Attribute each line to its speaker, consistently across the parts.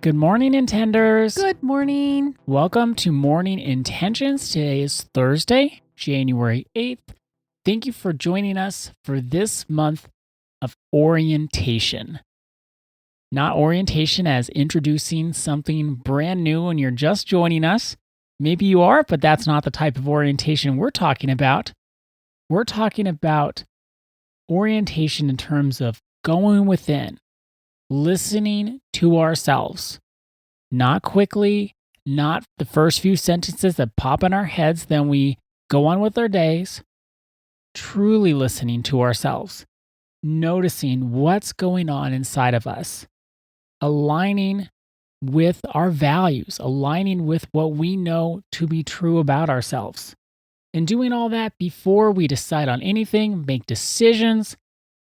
Speaker 1: Good morning, Intenders.
Speaker 2: Good morning.
Speaker 1: Welcome to Morning Intentions. Today is Thursday, January 8th. Thank you for joining us for this month of orientation. Not orientation as introducing something brand new when you're just joining us. Maybe you are, but that's not the type of orientation we're talking about. We're talking about orientation in terms of going within, listening to ourselves. Not quickly, not the first few sentences that pop in our heads, then we go on with our days. Truly listening to ourselves, noticing what's going on inside of us, aligning with our values, aligning with what we know to be true about ourselves. And doing all that before we decide on anything, make decisions,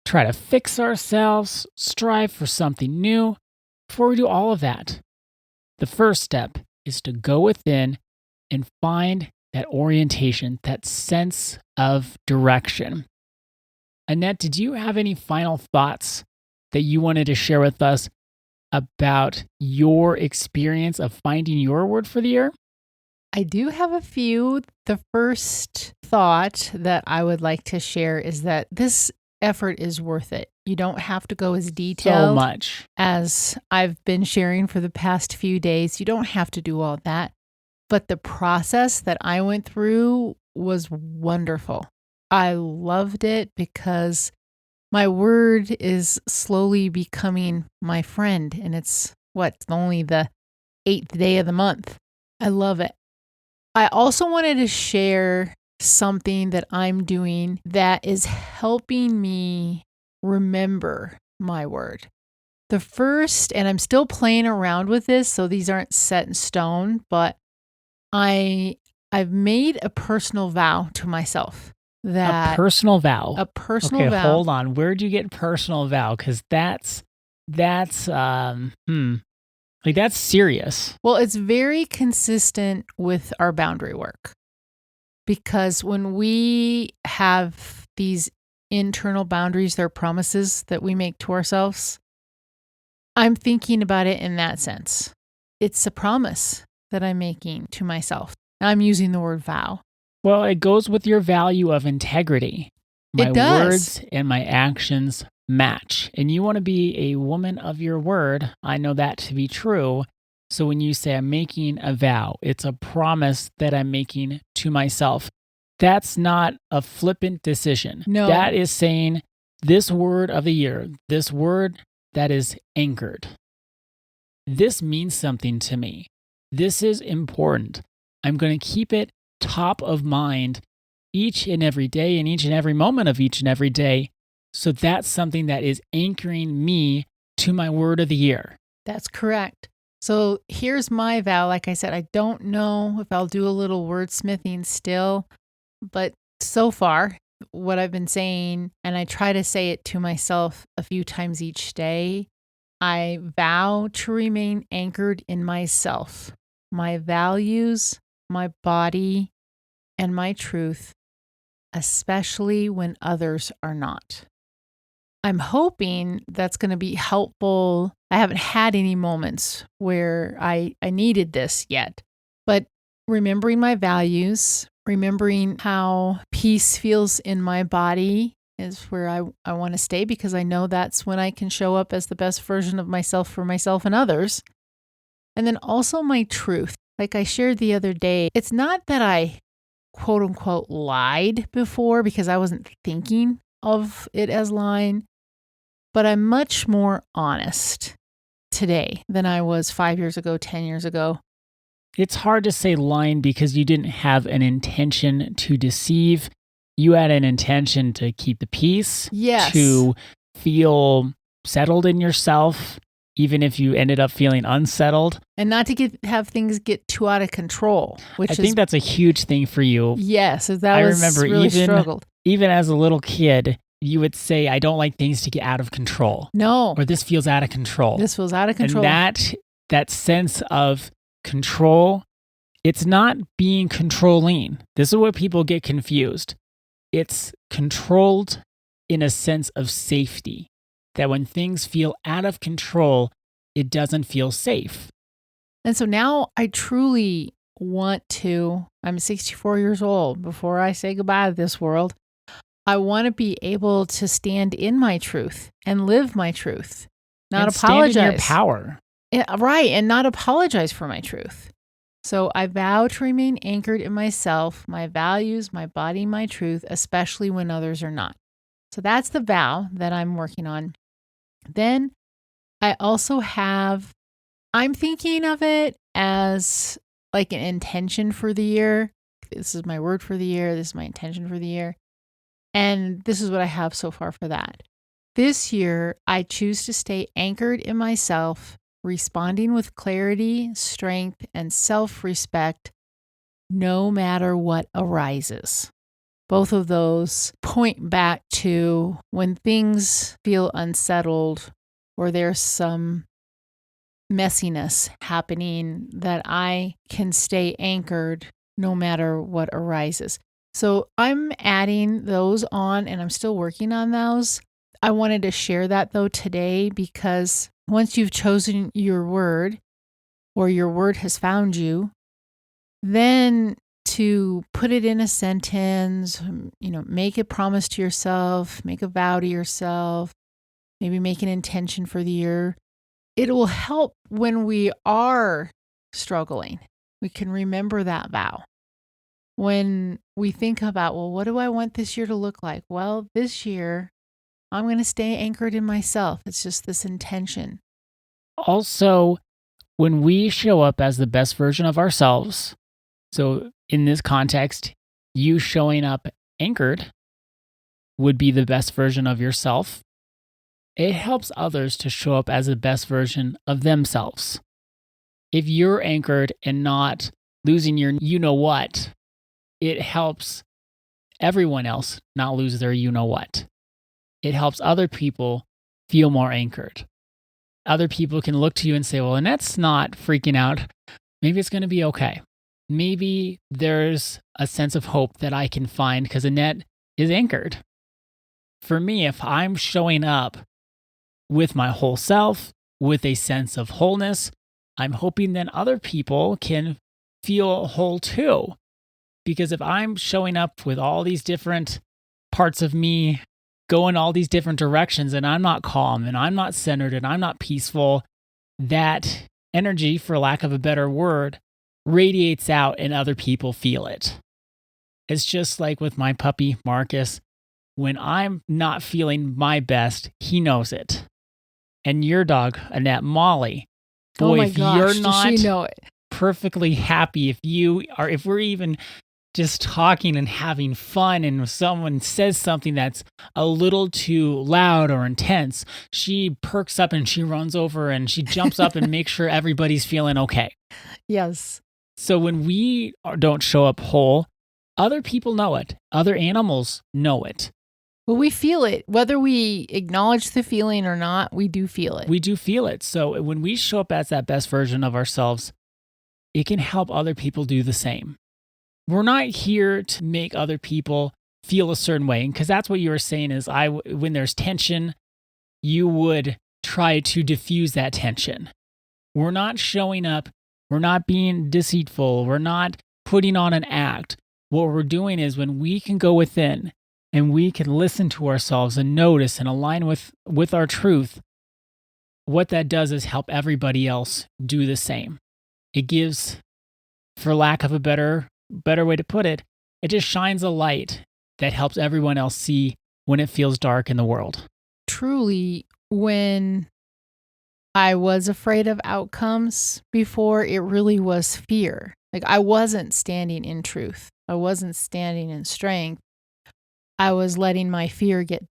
Speaker 1: try to fix ourselves, strive for something new. Before we do all of that, the first step is to go within and find that orientation, that sense of direction. Annette, did you have any final thoughts that you wanted to share with us about your experience of finding your word for the year?
Speaker 2: I do have a few. The first thought that I would like to share is that this effort is worth it. You don't have to go as detailed
Speaker 1: So much
Speaker 2: as I've been sharing for the past few days. You don't have to do all that. But the process that I went through was wonderful. I loved it because my word is slowly becoming my friend. And it's only the 8th day of the month. I love it. I also wanted to share something that I'm doing that is helping me remember my word. The first, and I'm still playing around with this, so these aren't set in stone, but I've made a personal vow to myself.
Speaker 1: A personal vow.
Speaker 2: A personal vow.
Speaker 1: Okay, hold on. Where'd you get personal vow? Because that's serious.
Speaker 2: Well, it's very consistent with our boundary work. Because when we have these internal boundaries, they're promises that we make to ourselves, I'm thinking about it in that sense. It's a promise that I'm making to myself. I'm using the word vow.
Speaker 1: Well, it goes with your value of integrity. My
Speaker 2: It does.
Speaker 1: words and my actions match. And you want to be a woman of your word. I know that to be true. So when you say I'm making a vow, it's a promise that I'm making to myself. That's not a flippant decision.
Speaker 2: No.
Speaker 1: That is saying this word of the year, this word that is anchored. This means something to me. This is important. I'm going to keep it top of mind each and every day and each and every moment of each and every day. So that's something that is anchoring me to my word of the year.
Speaker 2: That's correct. So here's my vow. Like I said, I don't know if I'll do a little wordsmithing still, but so far, what I've been saying, and I try to say it to myself a few times each day, I vow to remain anchored in myself, my values, my body, and my truth, especially when others are not. I'm hoping that's going to be helpful. I haven't had any moments where I needed this yet, but remembering my values, remembering how peace feels in my body is where I want to stay, because I know that's when I can show up as the best version of myself for myself and others. And then also my truth. Like I shared the other day, it's not that I quote unquote lied before, because I wasn't thinking of it as lying, but I'm much more honest today than I was 5 years ago, 10 years ago.
Speaker 1: It's hard to say lying because you didn't have an intention to deceive. You had an intention to keep the peace,
Speaker 2: Yes.
Speaker 1: to feel settled in yourself, even if you ended up feeling unsettled.
Speaker 2: And not to have things get too out of control, which
Speaker 1: I think that's a huge thing for you.
Speaker 2: Yes, that
Speaker 1: I
Speaker 2: was
Speaker 1: remember
Speaker 2: really struggled.
Speaker 1: Even as a little kid, you would say, I don't like things to get out of control.
Speaker 2: No.
Speaker 1: Or this feels out of control.
Speaker 2: This feels out of control.
Speaker 1: And that sense of control, it's not being controlling. This is where people get confused. It's controlled in a sense of safety. That when things feel out of control, it doesn't feel safe.
Speaker 2: And so now I truly want to, I'm 64 years old. Before I say goodbye to this world, I want to be able to stand in my truth and live my truth, not
Speaker 1: and
Speaker 2: apologize.
Speaker 1: Stand in your power.
Speaker 2: Yeah, right. And not apologize for my truth. So I vow to remain anchored in myself, my values, my body, my truth, especially when others are not. So that's the vow that I'm working on. Then I also have, I'm thinking of it as like an intention for the year. This is my word for the year. This is my intention for the year. And this is what I have so far for that. This year, I choose to stay anchored in myself, responding with clarity, strength, and self-respect, no matter what arises. Both of those point back to when things feel unsettled or there's some messiness happening, that I can stay anchored no matter what arises. So I'm adding those on and I'm still working on those. I wanted to share that though today because once you've chosen your word or your word has found you, then to put it in a sentence, make a promise to yourself, make a vow to yourself, maybe make an intention for the year. It will help when we are struggling. We can remember that vow. When we think about, well, what do I want this year to look like? Well, this year, I'm going to stay anchored in myself. It's just this intention.
Speaker 1: Also, when we show up as the best version of ourselves, so in this context, you showing up anchored would be the best version of yourself. It helps others to show up as the best version of themselves. If you're anchored and not losing your you-know-what, it helps everyone else not lose their you-know-what. It helps other people feel more anchored. Other people can look to you and say, well, Annette's not freaking out. Maybe it's going to be okay. Maybe there's a sense of hope that I can find because Annette is anchored. For me, if I'm showing up with my whole self, with a sense of wholeness, I'm hoping then other people can feel whole too. Because if I'm showing up with all these different parts of me going all these different directions and I'm not calm and I'm not centered and I'm not peaceful, that energy, for lack of a better word, radiates out and other people feel it. It's just like with my puppy, Marcus. When I'm not feeling my best, he knows it. And your dog, Annette, Molly, boy,
Speaker 2: oh my
Speaker 1: if
Speaker 2: gosh,
Speaker 1: you're not
Speaker 2: does she know it?
Speaker 1: perfectly happy, if we're even just talking and having fun and someone says something that's a little too loud or intense, she perks up and she runs over and she jumps up and makes sure everybody's feeling okay.
Speaker 2: Yes.
Speaker 1: So when we don't show up whole, other people know it. Other animals know it.
Speaker 2: Well, we feel it. Whether we acknowledge the feeling or not, we do feel it.
Speaker 1: We do feel it. So when we show up as that best version of ourselves, it can help other people do the same. We're not here to make other people feel a certain way. Because that's what you were saying is when there's tension, you would try to diffuse that tension. We're not showing up. We're not being deceitful. We're not putting on an act. What we're doing is when we can go within and we can listen to ourselves and notice and align with our truth, what that does is help everybody else do the same. It gives, for lack of a better way to put it, it just shines a light that helps everyone else see when it feels dark in the world.
Speaker 2: Truly, when I was afraid of outcomes before, it really was fear. Like I wasn't standing in truth. I wasn't standing in strength. I was letting my fear get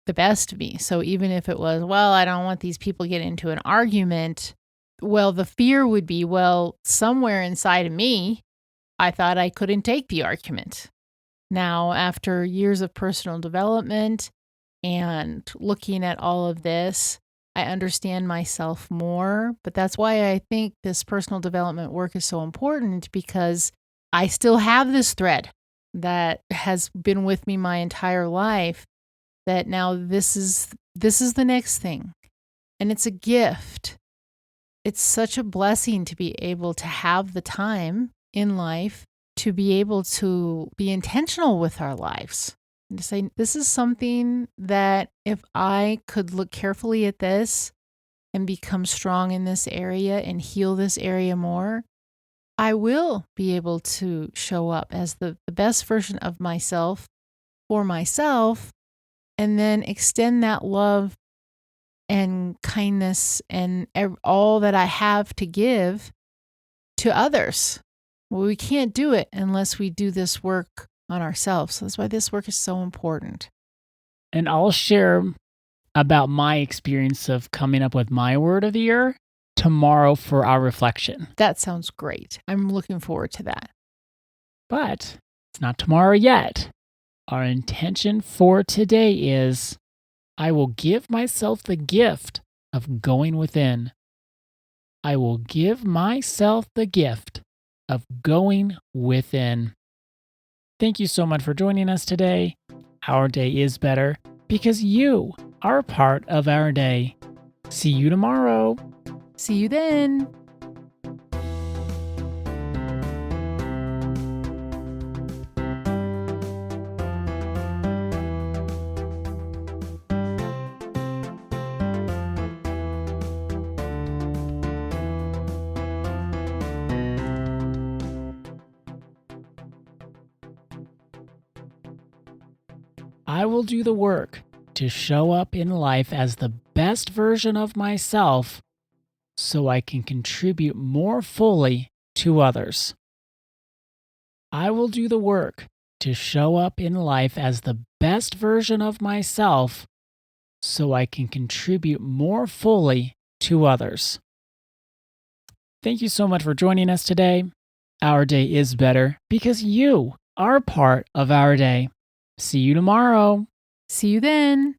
Speaker 2: the best of me. So even if it was, well, I don't want these people to get into an argument, well, the fear would be, well, somewhere inside of me, I thought I couldn't take the argument. Now, after years of personal development and looking at all of this, I understand myself more. But that's why I think this personal development work is so important, because I still have this thread that has been with me my entire life, that now this is the next thing. And it's a gift. it's such a blessing to be able to have the time in life to be able to be intentional with our lives and to say, this is something that if I could look carefully at this and become strong in this area and heal this area more, I will be able to show up as the best version of myself for myself, and then extend that love and kindness and all that I have to give to others. Well, we can't do it unless we do this work on ourselves. So that's why this work is so important.
Speaker 1: And I'll share about my experience of coming up with my word of the year tomorrow for our reflection.
Speaker 2: That sounds great. I'm looking forward to that.
Speaker 1: But it's not tomorrow yet. Our intention for today is I will give myself the gift of going within. I will give myself the gift of going within. Thank you so much for joining us today. Our day is better because you are part of our day. See you tomorrow.
Speaker 2: See you then.
Speaker 1: I will do the work to show up in life as the best version of myself so I can contribute more fully to others. I will do the work to show up in life as the best version of myself so I can contribute more fully to others. Thank you so much for joining us today. Our day is better because you are part of our day. See you tomorrow.
Speaker 2: See you then.